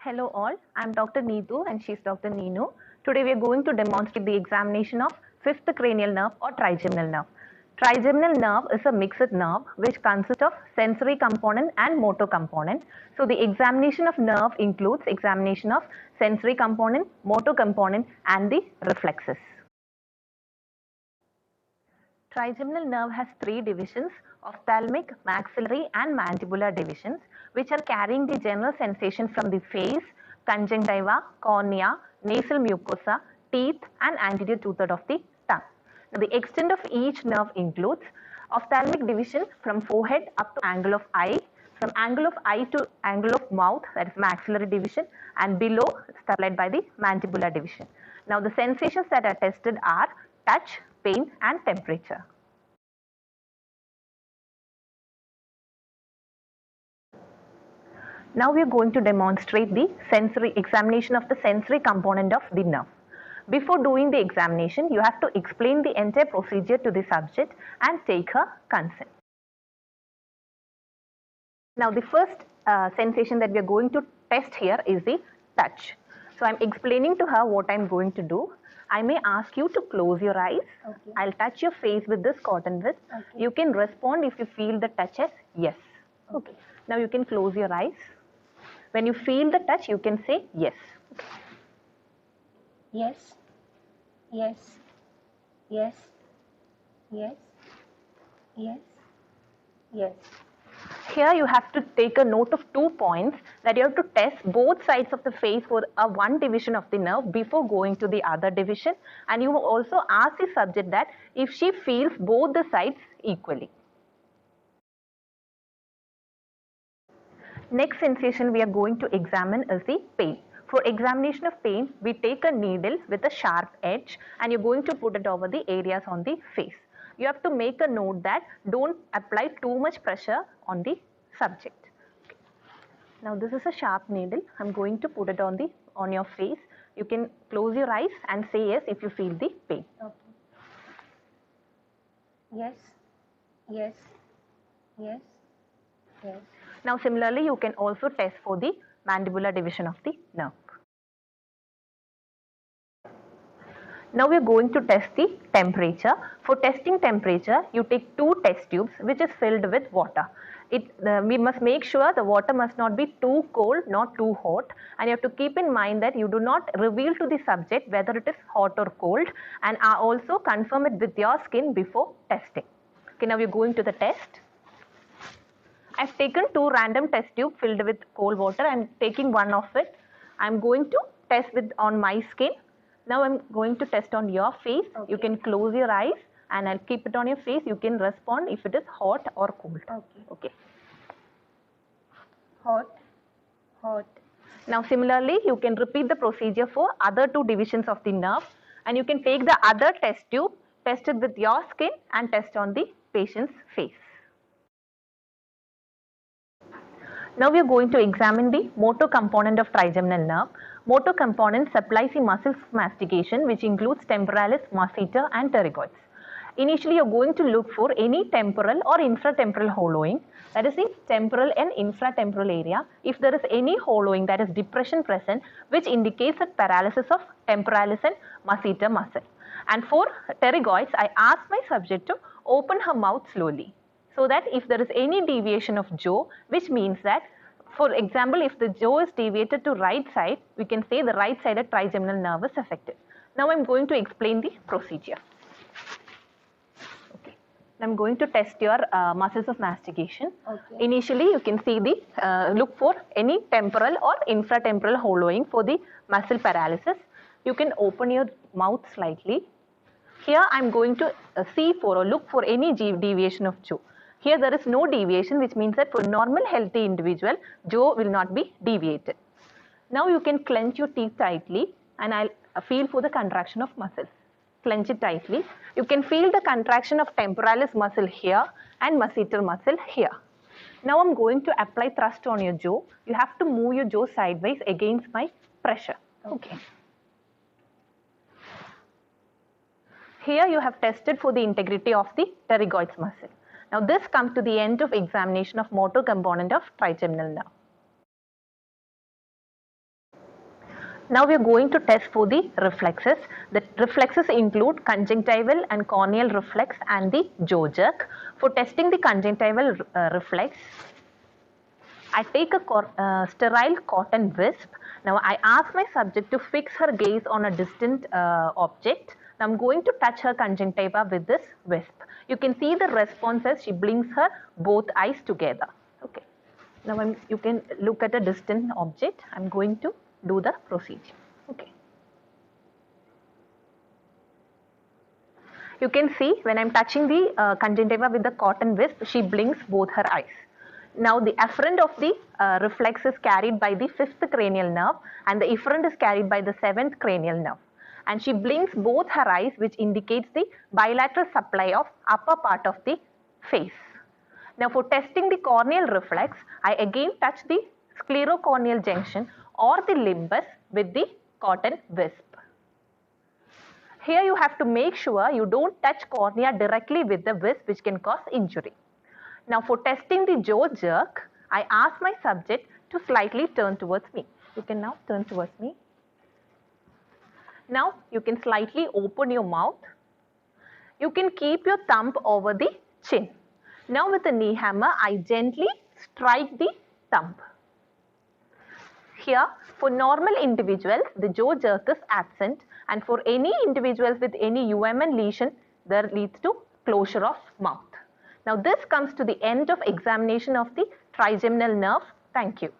Hello all, I am Dr. Neetu and she is Dr. Neenu. Today we are going to demonstrate the examination of fifth cranial nerve or trigeminal nerve. Trigeminal nerve is a mixed nerve which consists of sensory component and motor component. So the examination of nerve includes examination of sensory component, motor component and the reflexes. Trigeminal nerve has three divisions: ophthalmic, maxillary and mandibular divisions, which are carrying the general sensation from the face, conjunctiva, cornea, nasal mucosa, teeth and anterior two-thirds of the tongue. Now, the extent of each nerve includes ophthalmic division from forehead up to angle of eye, from angle of eye to angle of mouth, that is maxillary division, and below supplied by the mandibular division. Now, the sensations that are tested are touch, pain and temperature. Now we are going to demonstrate the sensory examination of the sensory component of the nerve. Before doing the examination, you have to explain the entire procedure to the subject and take her consent. Now the first sensation that we are going to test here is the touch. So I am explaining to her what I am going to do. I may ask you to close your eyes. Okay. I'll touch your face with this cotton wisp. Okay. You can respond if you feel the touch as yes. Okay. Now you can close your eyes. When you feel the touch, you can say yes. Yes, yes, yes, yes, yes, yes. Here you have to take a note of 2 points, that you have to test both sides of the face for one division of the nerve before going to the other division, and you also ask the subject that if she feels both the sides equally. Next sensation we are going to examine is the pain. For examination of pain, we take a needle with a sharp edge and you're going to put it over the areas on the face. You have to make a note that don't apply too much pressure on the subject. Now this is a sharp needle. I'm going to put it on your face. You can close your eyes and say yes if you feel the pain. Okay. Yes, yes, yes, yes. Now similarly, you can also test for the mandibular division of the nerve. Now we are going to test the temperature. For testing temperature, you take 2 test tubes which is filled with water. We must make sure the water must not be too cold, not too hot, and you have to keep in mind that you do not reveal to the subject whether it is hot or cold, and also confirm it with your skin before testing. Okay, now we are going to the test. I have taken 2 random test tubes filled with cold water. I am taking one of it. I am going to test on my skin. Now I am going to test on your face. Okay. You can close your eyes and I'll keep it on your face. You can respond if it is hot or cold. Okay. Okay. Hot, hot. Now similarly, you can repeat the procedure for other 2 divisions of the nerve, and you can take the other test tube, test it with your skin and test on the patient's face. Now we are going to examine the motor component of trigeminal nerve. Motor component supplies the muscles of mastication, which includes temporalis, masseter and pterygoids. Initially, you are going to look for any temporal or infratemporal hollowing, that is the temporal and infratemporal area. If there is any hollowing, that is depression present, which indicates a paralysis of temporalis and masseter muscle. And for pterygoids, I ask my subject to open her mouth slowly, so that if there is any deviation of jaw, which means that, for example, if the jaw is deviated to right side, we can say the right sided trigeminal nerve is affected. Now I am going to explain the procedure. Okay. I am going to test your muscles of mastication. Okay. Initially, you can see the look for any temporal or infratemporal hollowing for the muscle paralysis. You can open your mouth slightly. Here I am going to see for or look for any deviation of jaw. Here there is no deviation, which means that for normal healthy individual, jaw will not be deviated. Now you can clench your teeth tightly and I'll feel for the contraction of muscles. Clench it tightly. You can feel the contraction of temporalis muscle here and masseter muscle here. Now I'm going to apply thrust on your jaw. You have to move your jaw sideways against my pressure. Okay. Here you have tested for the integrity of the pterygoids muscle. Now this comes to the end of examination of motor component of trigeminal nerve. Now we are going to test for the reflexes. The reflexes include conjunctival and corneal reflex and the jaw jerk. For testing the conjunctival reflex, I take a sterile cotton wisp. Now I ask my subject to fix her gaze on a distant object. Now I'm going to touch her conjunctiva with this wisp. You can see the response as she blinks her both eyes together. Okay. Now you can look at a distant object. I'm going to do the procedure. Okay. You can see when I'm touching the conjunctiva with the cotton wisp, she blinks both her eyes. Now the afferent of the reflex is carried by the 5th cranial nerve and the efferent is carried by the 7th cranial nerve. And she blinks both her eyes, which indicates the bilateral supply of upper part of the face. Now for testing the corneal reflex, I again touch the sclerocorneal junction or the limbus with the cotton wisp. Here you have to make sure you don't touch cornea directly with the wisp, which can cause injury. Now for testing the jaw jerk, I ask my subject to slightly turn towards me. You can now turn towards me. Now you can slightly open your mouth. You can keep your thumb over the chin. Now with the knee hammer, I gently strike the thumb. Here, for normal individuals, the jaw jerk is absent, and for any individuals with any UMN lesion, there leads to closure of mouth. Now this comes to the end of examination of the trigeminal nerve. Thank you.